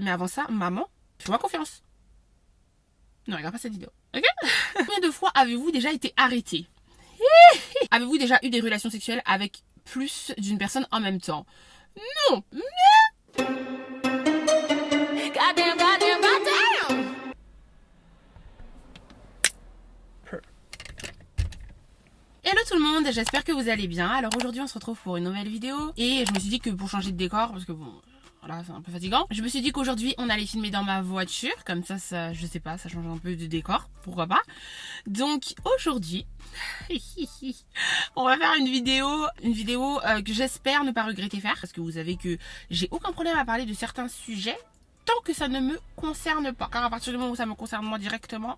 Mais avant ça, maman, fais-moi confiance. Non, regarde pas cette vidéo. Ok? Combien de fois avez-vous déjà été arrêté? Avez-vous déjà eu des relations sexuelles avec plus d'une personne en même temps? Non. Goddamn. Hello tout le monde, j'espère que vous allez bien. Alors aujourd'hui on se retrouve pour une nouvelle vidéo. Et je me suis dit que pour changer de décor, parce que bon, voilà, c'est un peu fatigant, je me suis dit qu'aujourd'hui on allait filmer dans ma voiture. Comme ça, je sais pas, ça change un peu de décor, pourquoi pas. Donc aujourd'hui, on va faire une vidéo que j'espère ne pas regretter faire. Parce que vous savez que j'ai aucun problème à parler de certains sujets tant que ça ne me concerne pas. Car à partir du moment où ça me concerne moi directement,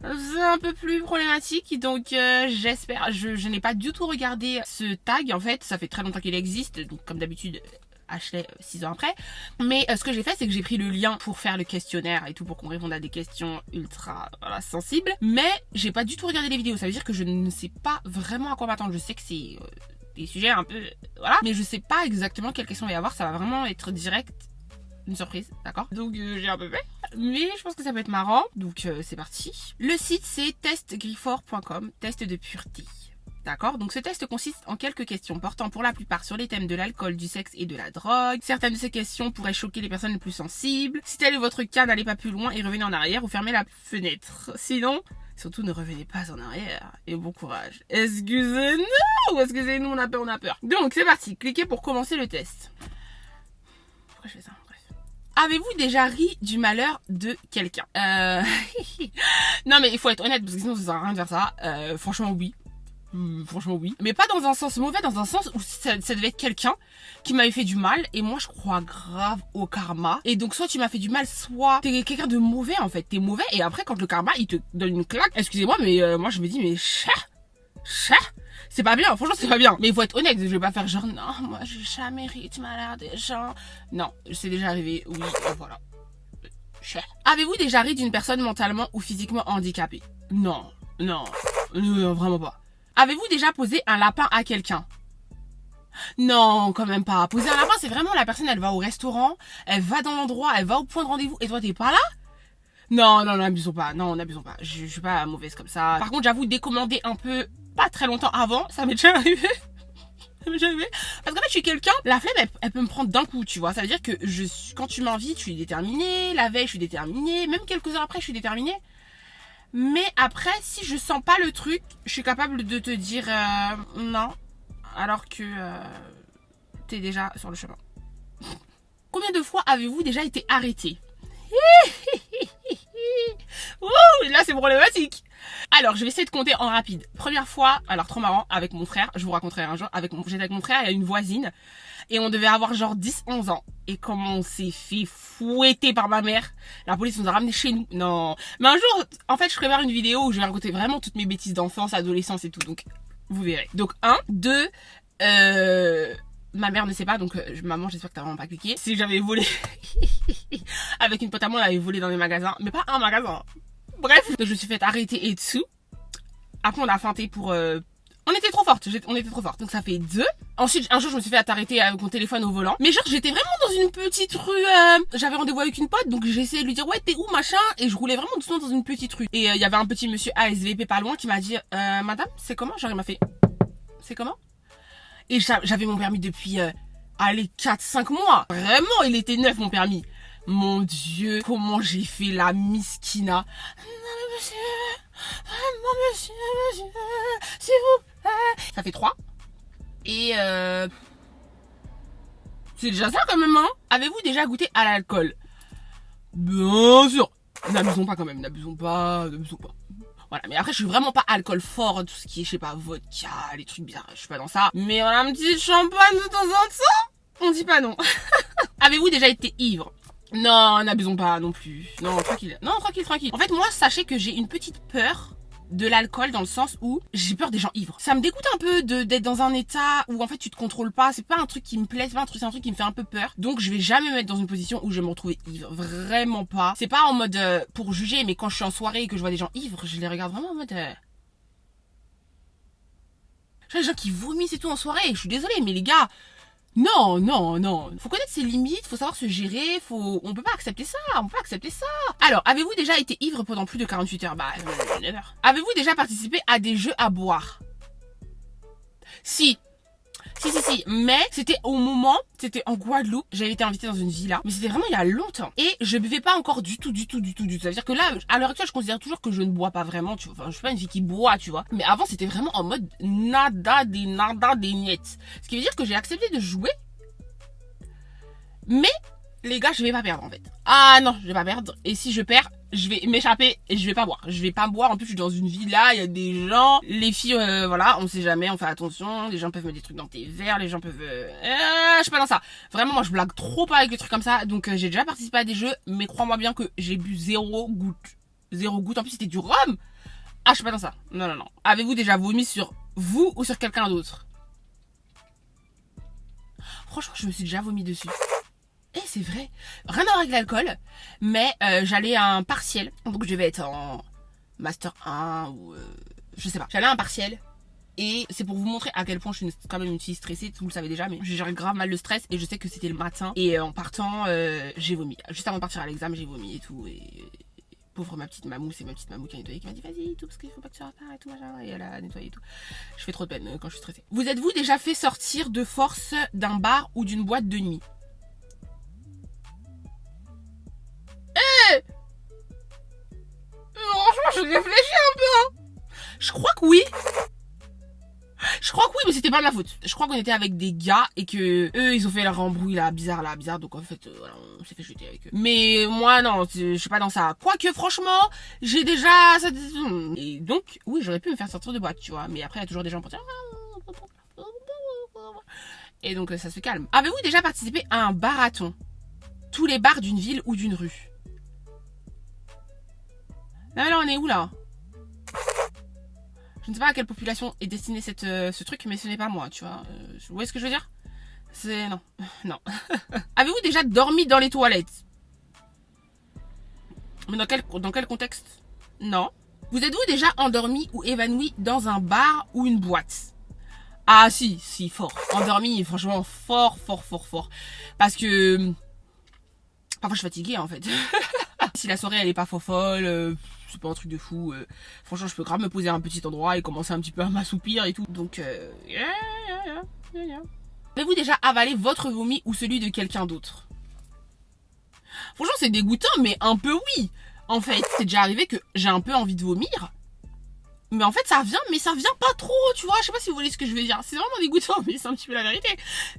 c'est un peu plus problématique. Donc j'espère, je n'ai pas du tout regardé ce tag. En fait ça fait très longtemps qu'il existe, donc comme d'habitude Ashley 6 ans après. Mais ce que j'ai fait, c'est que j'ai pris le lien pour faire le questionnaire et tout, pour qu'on réponde à des questions ultra sensibles. Mais j'ai pas du tout regardé les vidéos. Ça veut dire que je ne sais pas vraiment à quoi m'attendre. Je sais que c'est des sujets un peu, voilà, mais je sais pas exactement quelles questions il va y avoir. Ça va vraiment être direct, une surprise, d'accord? Donc j'ai un peu peur, mais je pense que ça peut être marrant. Donc c'est parti. Le site c'est testgrifford.com, test de pureté. D'accord? Donc ce test consiste en quelques questions portant pour la plupart sur les thèmes de l'alcool, du sexe et de la drogue. Certaines de ces questions pourraient choquer les personnes les plus sensibles. Si tel est votre cas, n'allez pas plus loin et revenez en arrière ou fermez la fenêtre. Sinon, surtout ne revenez pas en arrière. Et bon courage. Excusez-nous ou excusez-nous, on a peur. Donc c'est parti, cliquez pour commencer le test. Pourquoi je fais ça? Avez-vous déjà ri du malheur de quelqu'un? Non mais il faut être honnête parce que sinon ça sert à rien de faire ça. Franchement oui. Franchement oui. Mais pas dans un sens mauvais, dans un sens où ça devait être quelqu'un qui m'avait fait du mal. Et moi je crois grave au karma. Et donc soit tu m'as fait du mal, soit t'es quelqu'un de mauvais en fait. T'es mauvais et après quand le karma il te donne une claque, excusez-moi mais moi je me dis mais c'est pas bien, franchement c'est pas bien. Mais il faut être honnête, je vais pas faire genre non, moi j'ai jamais ri du malheur des gens. Non, c'est déjà arrivé, oui, voilà. Avez-vous déjà ri d'une personne mentalement ou physiquement handicapée? Non, vraiment pas. Avez-vous déjà posé un lapin à quelqu'un? Non, quand même pas. Poser un lapin, c'est vraiment la personne, elle va au restaurant, elle va dans l'endroit, elle va au point de rendez-vous et toi t'es pas là? Non, n'abusons pas. Non, n'abusons pas. Je suis pas mauvaise comme ça. Par contre, j'avoue, décommander un peu, pas très longtemps avant, ça m'est déjà arrivé. Parce qu'en fait, je suis quelqu'un, la flemme, elle peut me prendre d'un coup, tu vois. Ça veut dire que quand tu m'invites, je suis déterminée. La veille, je suis déterminée. Même quelques heures après, je suis déterminée. Mais après, si je sens pas le truc, je suis capable de te dire non. Alors que t'es déjà sur le chemin. Combien de fois avez-vous déjà été arrêté? Ouh, là c'est problématique. Alors je vais essayer de compter en rapide. Première fois, alors trop marrant, avec mon frère, je vous raconterai un jour, j'étais avec mon frère et une voisine, et on devait avoir genre 10-11 ans. Et comment on s'est fait fouetter par ma mère, la police nous a ramenés chez nous. Non, mais un jour, en fait je prépare une vidéo où je vais raconter vraiment toutes mes bêtises d'enfance, adolescence et tout, donc vous verrez. Donc 1, 2, ma mère ne sait pas, donc maman, j'espère que t'as vraiment pas cliqué. Si j'avais volé avec une pote à moi, on avait volé dans les magasins, mais pas un magasin. Bref, je me suis fait arrêter et dessous. Après, on a feinté pour... On était trop forte, donc ça fait 2. Ensuite, un jour, je me suis fait arrêter avec mon téléphone au volant. Mais genre, j'étais vraiment dans une petite rue. J'avais rendez-vous avec une pote, donc j'ai essayé de lui dire ouais, t'es où machin. Et je roulais vraiment doucement dans une petite rue. Et il y avait un petit monsieur ASVP pas loin qui m'a dit madame, c'est comment? Genre, il m'a fait c'est comment? Et j'avais mon permis depuis, allez, 4-5 mois. Vraiment, il était neuf, mon permis. Mon Dieu, comment j'ai fait la miskina. Non, monsieur, s'il vous plaît. Ça fait 3. Et c'est déjà ça quand même, hein. Avez-vous déjà goûté à l'alcool? Bien sûr. N'abusons pas quand même, n'abusons pas. Voilà, mais après je suis vraiment pas alcool fort, tout ce qui est, je sais pas, vodka, les trucs bizarres, je suis pas dans ça. Mais voilà, un petit champagne de temps en temps, on dit pas non. Avez-vous déjà été ivre? Non, n'abusons pas non plus. Non, tranquille. En fait, moi, sachez que j'ai une petite peur de l'alcool dans le sens où j'ai peur des gens ivres. Ça me dégoûte un peu d'être dans un état où en fait tu te contrôles pas. C'est pas un truc qui me plaît, c'est un truc qui me fait un peu peur. Donc je vais jamais me mettre dans une position où je vais me retrouver ivre. Vraiment pas. C'est pas en mode pour juger, mais quand je suis en soirée et que je vois des gens ivres, je les regarde vraiment en mode... Genre les gens qui vomissent et tout en soirée. Je suis désolée, mais les gars... Non, non, non. Faut connaître ses limites, faut savoir se gérer, on peut pas accepter ça, on peut pas accepter ça. Alors, avez-vous déjà été ivre pendant plus de 48 heures? Bah, never. Avez-vous déjà participé à des jeux à boire? Si. Si. Mais c'était c'était en Guadeloupe. J'avais été invitée dans une villa. Mais c'était vraiment il y a longtemps. Et je buvais pas encore du tout. Ça veut dire que là, à l'heure actuelle, je considère toujours que je ne bois pas vraiment, tu vois. Enfin, je suis pas une fille qui boit, tu vois. Mais avant, c'était vraiment en mode nada des niettes. Ce qui veut dire que j'ai accepté de jouer. Mais, les gars, je vais pas perdre, en fait. Ah non, je vais pas perdre. Et si je perds, je vais m'échapper et je vais pas boire. Je vais pas boire. En plus, je suis dans une villa, il y a des gens. Les filles, voilà, on sait jamais, on fait attention. Les gens peuvent mettre des trucs dans tes verres, les gens peuvent... je suis pas dans ça. Vraiment, moi, je blague trop pas avec les trucs comme ça. Donc, j'ai déjà participé à des jeux, mais crois-moi bien que j'ai bu 0 goutte. 0 goutte. En plus, c'était du rhum. Ah, je suis pas dans ça. Non. Avez-vous déjà vomi sur vous ou sur quelqu'un d'autre? Franchement, je me suis déjà vomi dessus. Eh, c'est vrai. Rien à voir avec l'alcool. Mais j'allais à un partiel. Donc je devais être en Master 1 ou... je sais pas. J'allais à un partiel. Et c'est pour vous montrer à quel point je suis quand même une fille stressée. Vous le savez déjà. Mais j'ai grave mal le stress. Et je sais que c'était le matin. Et en partant, j'ai vomi. Juste avant de partir à l'examen, j'ai vomi et tout. Et... pauvre ma petite mamou, c'est ma petite mamou qui a nettoyé, qui m'a dit vas-y tout parce qu'il faut pas que tu repars et tout machin, et elle a nettoyé et tout. Je fais trop de peine quand je suis stressée. Vous êtes-vous déjà fait sortir de force d'un bar ou d'une boîte de nuit? Franchement, je réfléchis un peu, hein. Je crois que oui. Mais c'était pas de ma faute. Je crois qu'on était avec des gars et que eux, ils ont fait leur embrouille là, bizarre. Donc en fait, voilà, on s'est fait jeter avec eux. Mais moi, non, je suis pas dans ça. Quoique, franchement, j'ai déjà... Et donc, oui, j'aurais pu me faire sortir de boîte, tu vois. Mais après, il y a toujours des gens pour dire... Et donc, ça se calme. Avez-vous déjà participé à un marathon? Tous les bars d'une ville ou d'une rue? Non, mais là, on est où, là? Je ne sais pas à quelle population est destiné ce truc, mais ce n'est pas moi, tu vois. Vous voyez ce que je veux dire? C'est... Non. Non. Avez-vous déjà dormi dans les toilettes? Mais dans quel contexte? Non. Vous êtes-vous déjà endormi ou évanoui dans un bar ou une boîte? Ah, si, fort. Endormi, franchement, fort. Parce que... parfois, je suis fatiguée, en fait. Si la soirée, elle est pas folle, c'est pas un truc de fou. Franchement, je peux grave me poser à un petit endroit et commencer un petit peu à m'assoupir et tout. Donc, Avez-vous déjà avalé votre vomi ou celui de quelqu'un d'autre? Franchement, c'est dégoûtant, mais un peu oui. En fait, c'est déjà arrivé que j'ai un peu envie de vomir. Mais en fait, ça vient, mais ça vient pas trop, tu vois. Je sais pas si vous voyez ce que je veux dire. C'est vraiment dégoûtant, mais c'est un petit peu la vérité.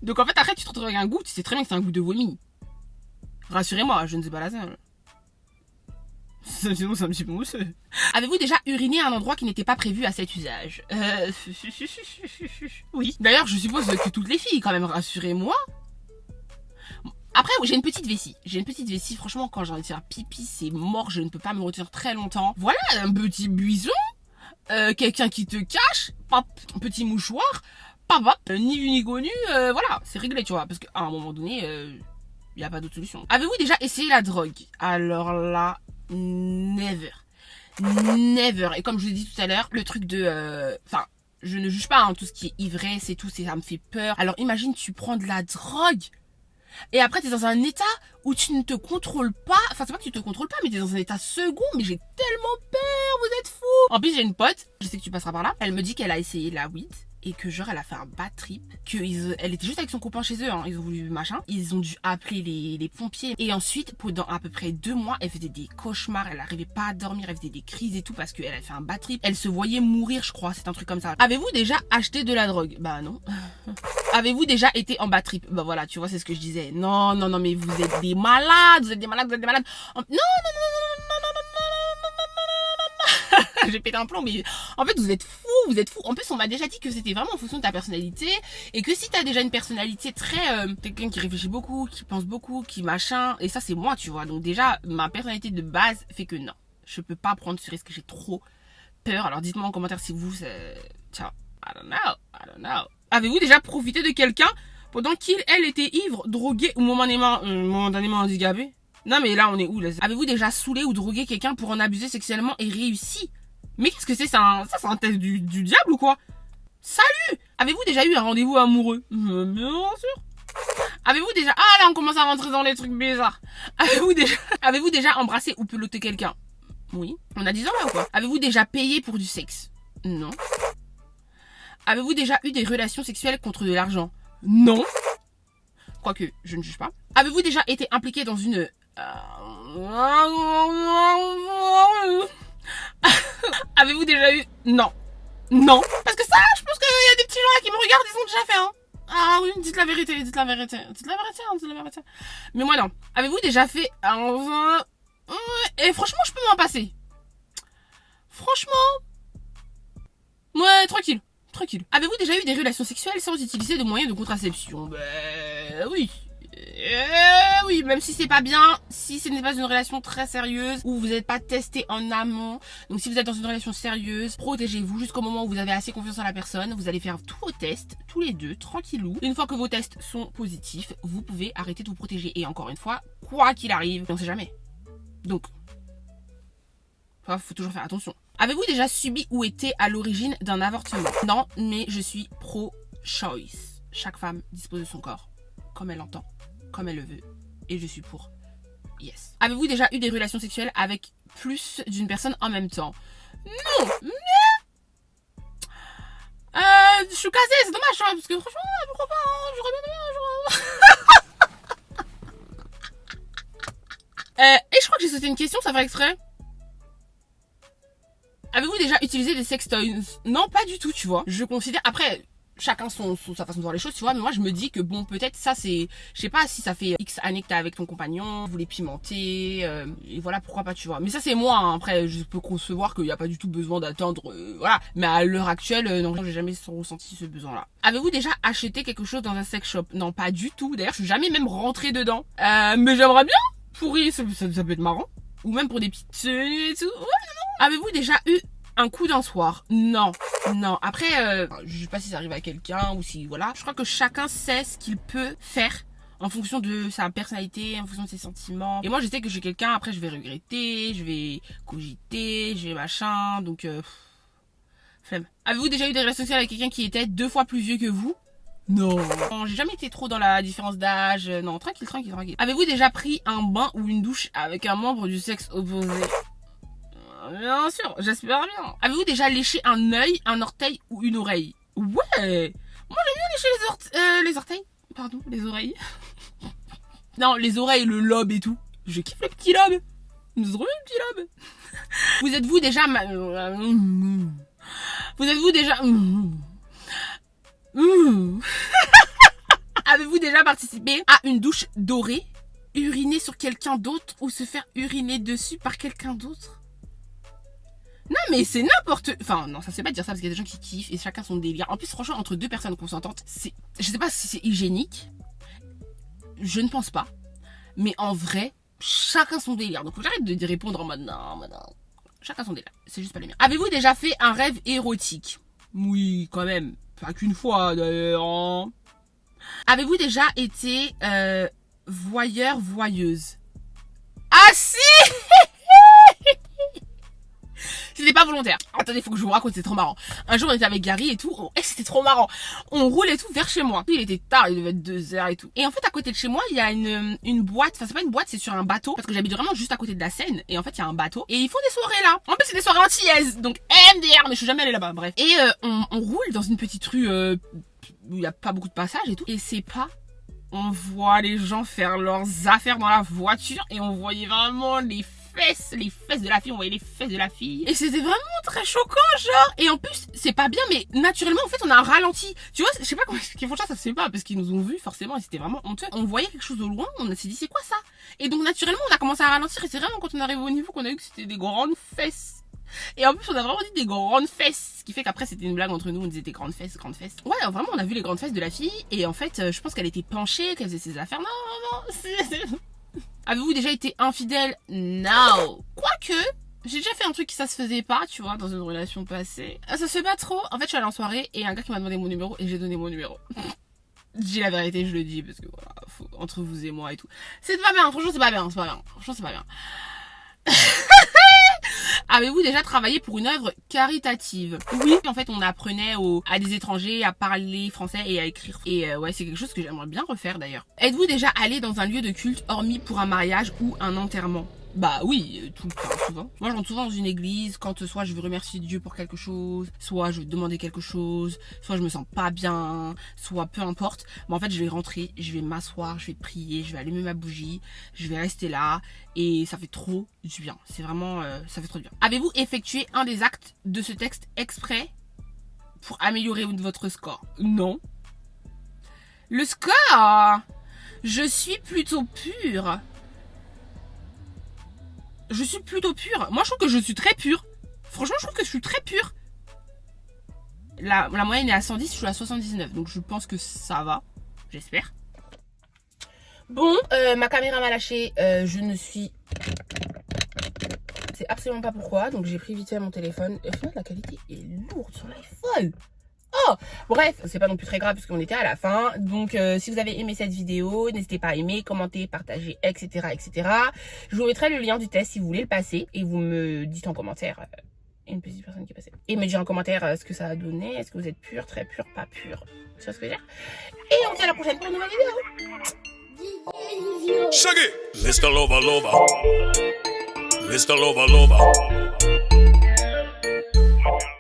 Donc en fait, après, tu te retrouves avec un goût, tu sais très bien que c'est un goût de vomi. Rassurez-moi, je ne sais pas la seule. Sinon, c'est un petit peu mousseux. Avez-vous déjà uriné à un endroit qui n'était pas prévu à cet usage? Oui. D'ailleurs, je suppose que toutes les filles, quand même, rassurez-moi. Après, j'ai une petite vessie. Franchement, quand j'ai envie de faire pipi, c'est mort. Je ne peux pas me retenir très longtemps. Voilà, un petit buisson. Quelqu'un qui te cache. Pop, un petit mouchoir. Pop, ni vu ni connu. Voilà, c'est réglé, tu vois. Parce qu'à un moment donné, il n'y a pas d'autre solution. Avez-vous déjà essayé la drogue? Alors là... Never. Et comme je vous l'ai dit tout à l'heure, le truc de... Enfin, je ne juge pas, hein, tout ce qui est ivresse et tout, ça me fait peur. Alors imagine, tu prends de la drogue et après t'es dans un état où tu ne te contrôles pas. Enfin, c'est pas que tu te contrôles pas, mais t'es dans un état second. Mais j'ai tellement peur, vous êtes fous. En plus, j'ai une pote, je sais que tu passeras par là. Elle me dit qu'elle a essayé la weed. Et que genre elle a fait un bad trip, elle était juste avec son copain chez eux, hein. Ils ont voulu machin, ils ont dû appeler les pompiers. Et ensuite pendant à peu près 2 mois, elle faisait des cauchemars, elle arrivait pas à dormir, elle faisait des crises et tout parce qu'elle a fait un bad trip. Elle se voyait mourir, je crois, c'est un truc comme ça. Avez-vous déjà acheté de la drogue? Bah non. Avez-vous déjà été en bad trip? Bah voilà, tu vois, c'est ce que je disais. Non, mais vous êtes des malades, Non. J'ai pété un plomb, mais en fait vous êtes fous. En plus on m'a déjà dit que c'était vraiment en fonction de ta personnalité et que si t'as déjà une personnalité très quelqu'un qui réfléchit beaucoup, qui pense beaucoup, qui machin, et ça c'est moi, tu vois. Donc déjà ma personnalité de base fait que non, je peux pas prendre ce risque, j'ai trop peur. Alors dites-moi en commentaire si vous tiens, I don't know. Avez-vous déjà profité de quelqu'un pendant elle était ivre, droguée ou momentanément handicapée? Non mais là on est où là? Avez-vous déjà saoulé ou drogué quelqu'un pour en abuser sexuellement et réussi? Mais qu'est-ce que c'est? C'est un test du diable ou quoi? Salut! Avez-vous déjà eu un rendez-vous amoureux? Bien sûr. Avez-vous déjà... Ah là, on commence à rentrer dans les trucs bizarres. Avez-vous déjà embrassé ou peloté quelqu'un? Oui. On a 10 ans là ou quoi? Avez-vous déjà payé pour du sexe? Non. Avez-vous déjà eu des relations sexuelles contre de l'argent? Non. Quoique, je ne juge pas. Avez-vous déjà été impliqué dans une... Avez-vous déjà eu... Non. Non. Parce que ça, je pense qu'il y a des petits gens là qui me regardent, ils ont déjà fait, hein. Ah oui, dites la vérité, dites la vérité. Dites la vérité, hein, dites la vérité. Mais moi non. Avez-vous déjà fait... Et franchement, je peux m'en passer. Franchement... Ouais, tranquille. Tranquille. Avez-vous déjà eu des relations sexuelles sans utiliser de moyens de contraception? Oui. Oui, même si c'est pas bien, si ce n'est pas une relation très sérieuse, ou vous n'êtes pas testé en amont. Donc si vous êtes dans une relation sérieuse, protégez-vous jusqu'au moment où vous avez assez confiance en la personne. Vous allez faire tous vos tests, tous les deux, tranquillou. Une fois que vos tests sont positifs, vous pouvez arrêter de vous protéger. Et encore une fois, quoi qu'il arrive, on sait jamais. Donc, faut toujours faire attention. Avez-vous déjà subi ou été à l'origine d'un avortement? Non, mais je suis pro-choice. Chaque femme dispose de son corps, comme elle l'entend, comme elle le veut. Et je suis pour yes. Avez-vous déjà eu des relations sexuelles avec plus d'une personne en même temps? Non, mais... je suis casée, c'est dommage, hein, parce que franchement, pourquoi pas, hein, j'aurais bien aimé, et je crois que j'ai sauté une question, ça fait exprès. Avez-vous déjà utilisé des sextoys? Non, pas du tout, tu vois. Je considère... Après, chacun sa façon de voir les choses, tu vois. Mais moi, je me dis que bon, peut-être ça, c'est... Je sais pas si ça fait X années que t'es avec ton compagnon, vous les pimentez, et voilà, pourquoi pas, tu vois. Mais ça, c'est moi, hein. Après, je peux concevoir qu'il n'y a pas du tout besoin d'attendre, voilà. Mais à l'heure actuelle, non, j'ai jamais ressenti ce besoin-là. Avez-vous déjà acheté quelque chose dans un sex shop? Non, pas du tout. D'ailleurs, je suis jamais même rentrée dedans. Mais j'aimerais bien. Pourri, ça peut être marrant. Ou même pour des petites tenues et tout. Ouais, non. Avez-vous déjà eu un coup d'un soir? Non. Non. Après, je sais pas si ça arrive à quelqu'un ou si, voilà. Je crois que chacun sait ce qu'il peut faire en fonction de sa personnalité, en fonction de ses sentiments. Et moi, je sais que je suis quelqu'un, après, je vais regretter, je vais cogiter, je vais machin, donc... flemme. Avez-vous déjà eu des relations sexuelles avec quelqu'un qui était 2 fois plus vieux que vous? Non. J'ai jamais été trop dans la différence d'âge. Non, tranquille, tranquille, tranquille. Avez-vous déjà pris un bain ou une douche avec un membre du sexe opposé? Bien sûr, j'espère bien. Avez-vous déjà léché un œil, un orteil ou une oreille? Ouais. Moi, j'aime bien lécher les orteils. Pardon, les oreilles. Non, les oreilles, le lobe et tout. Je kiffe le petit lobe. C'est trop bien, le petit lobe. Vous êtes-vous déjà... Vous êtes-vous déjà... Avez-vous déjà participé à une douche dorée, uriner sur quelqu'un d'autre ou se faire uriner dessus par quelqu'un d'autre? Non mais c'est n'importe... Enfin non, ça se fait pas dire ça parce qu'il y a des gens qui kiffent et chacun son délire. En plus franchement entre deux personnes consentantes, c'est... Je sais pas si c'est hygiénique. Je ne pense pas. Mais en vrai, chacun son délire. Donc faut que j'arrête de répondre en mode non, chacun son délire. C'est juste pas le mien. Avez-vous déjà fait un rêve érotique? Oui, quand même. Pas qu'une fois d'ailleurs. Avez-vous déjà été voyeur, voyeuse? Ah si. C'était pas volontaire. Attendez, faut que je vous raconte, c'est trop marrant. Un jour, on était avec Gary et tout. C'était trop marrant. On roule et tout vers chez moi. Il était tard, il devait être 2h et tout. Et en fait, à côté de chez moi, il y a une boîte. Enfin, c'est pas une boîte, c'est sur un bateau. Parce que j'habite vraiment juste à côté de la Seine. Et en fait, il y a un bateau. Et ils font des soirées là. En plus, c'est des soirées antillaises. Donc, MDR. Mais je suis jamais allée là-bas. Bref. Et on roule dans une petite rue où il y a pas beaucoup de passages et tout. Et c'est pas... On voit les gens faire leurs affaires dans la voiture. Et on voyait vraiment les fesses de la fille, on voyait les fesses de la fille. Et c'était vraiment très choquant, genre. Et en plus, c'est pas bien, mais naturellement, en fait, on a un ralenti. Tu vois, je sais pas comment ils font ça se fait pas, parce qu'ils nous ont vus, forcément, et c'était vraiment honteux. On voyait quelque chose au loin, on s'est dit, c'est quoi ça? Et donc, naturellement, on a commencé à ralentir, et c'est vraiment quand on arrive au niveau qu'on a vu que c'était des grandes fesses. Et en plus, on a vraiment dit des grandes fesses. Ce qui fait qu'après, c'était une blague entre nous, on disait des grandes fesses, grandes fesses. Ouais, vraiment, on a vu les grandes fesses de la fille, et en fait, je pense qu'elle était penchée, qu'elle faisait ses affaires. Non, Avez-vous déjà été infidèle? Non. Quoique, j'ai déjà fait un truc qui ça se faisait pas, tu vois, dans une relation passée. Ça se fait pas trop. En fait, je suis allée en soirée et un gars qui m'a demandé mon numéro et j'ai donné mon numéro. Je dis la vérité, je le dis parce que voilà, faut, entre vous et moi et tout. C'est pas bien, franchement, c'est pas bien, c'est pas bien. Franchement, c'est pas bien. Avez-vous déjà travaillé pour une œuvre caritative? Oui, en fait, on apprenait à des étrangers à parler français et à écrire. Et ouais, c'est quelque chose que j'aimerais bien refaire d'ailleurs. Êtes-vous déjà allé dans un lieu de culte hormis pour un mariage ou un enterrement? Bah oui, tout le temps, souvent. Moi, je rentre souvent dans une église quand soit je veux remercier Dieu pour quelque chose, soit je veux demander quelque chose, soit je me sens pas bien, soit peu importe. Mais en fait, je vais rentrer, je vais m'asseoir, je vais prier, je vais allumer ma bougie, je vais rester là et ça fait trop du bien. C'est vraiment, ça fait trop du bien. Avez-vous effectué un des actes de ce texte exprès pour améliorer votre score? Non. Le score! Je suis plutôt pure. Je suis plutôt pure. Moi, je trouve que je suis très pure. Franchement, je trouve que je suis très pure. La moyenne est à 110, je suis à 79. Donc, je pense que ça va. J'espère. Bon, ma caméra m'a lâché. Je ne suis... C'est absolument pas pourquoi. Donc, j'ai pris vite fait mon téléphone. Et au final, la qualité est lourde sur l'iPhone. Oh, bref, c'est pas non plus très grave puisqu'on était à la fin. Donc, si vous avez aimé cette vidéo, n'hésitez pas à aimer, commenter, partager, etc., etc. Je vous mettrai le lien du test si vous voulez le passer et vous me dites en commentaire. Une petite personne qui est passée. Et me dire en commentaire ce que ça a donné. Est-ce que vous êtes pur, très pur, pas pur. Tu vois ce que je veux dire? Et on se dit à la prochaine pour une nouvelle vidéo. Shaggy, Mr. Loba Loba, Mr. Loba Loba.